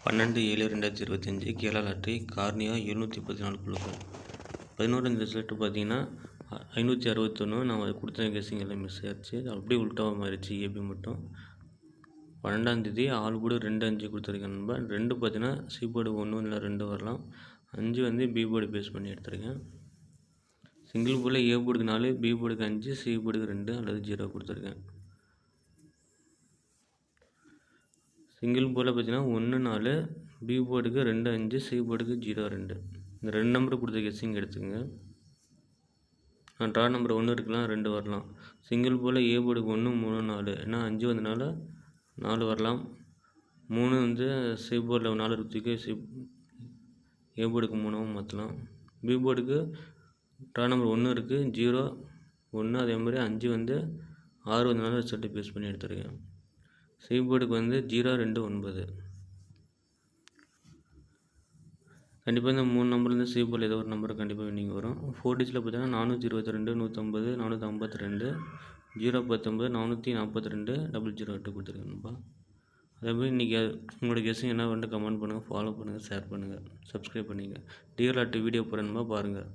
12/7/2025 Kerala lottery cornea 714 குழுக்கள். 11 result பார்த்தீங்கன்னா 561. நான் அதை கொடுத்த கெஸ்ஸிங் எல்லாம் மிஸ் ஆயிடுச்சு. அப்படியே உல்ட்டாவாக மாறிடுச்சு. ஏபி மட்டும் 12ஆம் தேதி ஆல் போர்டு 2 5 கொடுத்துருக்கேன் நண்பா. 2 பார்த்தீங்கன்னா சி போர்டு 1 இல்லை 2 வரலாம். 5 வந்து பி போர்டு பேஸ் பண்ணி எடுத்திருக்கேன். சிங்கிள் போர்டில் ஏ போர்டுக்கு 4, பி போர்டுக்கு 5, சி போர்டுக்கு 2 அல்லது 0 கொடுத்துருக்கேன். சிங்கிள் போர்டில் பார்த்தீங்கன்னா 1 4, பி போர்டுக்கு 2 5, சி போர்டுக்கு 0 2. இந்த 2 நம்பர் கொடுத்த கெஸ்ஸிங் எடுத்துக்கங்க. ட்ரா நம்பர் 1 இருக்கலாம், 2 வரலாம். சிங்கிள் போர்டில் ஏ போர்டுக்கு 1 3 4, ஏன்னா 5 வந்தனால 4 வரலாம். 3 வந்து சி போர்டில் 4 தூக்கி ஏ போர்டுக்கு 3 மாற்றலாம். பி போர்டுக்கு ட்ரா நம்பர் 1 இருக்குது, 0 1, அதே மாதிரி 5 வந்து 6 வந்தனால ரிசல்ட்டு பேஸ் பண்ணி எடுத்துருக்கேன். சி போர்டுக்கு வந்து 0 2 9. கண்டிப்பாக இந்த 3 நம்பர்லேருந்து சி போர்டில் ஏதோ ஒரு நம்பர் கண்டிப்பாக வின்னிங் வரும். 4 டிஜிட்டில் பார்த்தீங்கன்னா 422 150 452 019 442 008 கொடுத்துருக்கேன்ப்பா. அதேமாதிரி இன்றைக்கி உங்களோட கெஸ்ஸிங் என்ன பண்ணிட்டு கமெண்ட் பண்ணுங்கள், ஃபாலோ பண்ணுங்கள், ஷேர் பண்ணுங்கள், சப்ஸ்கிரைப் பண்ணிங்க. டிஆர் லாட்டரி வீடியோ போகிறேன்ப்பா பாருங்கள்.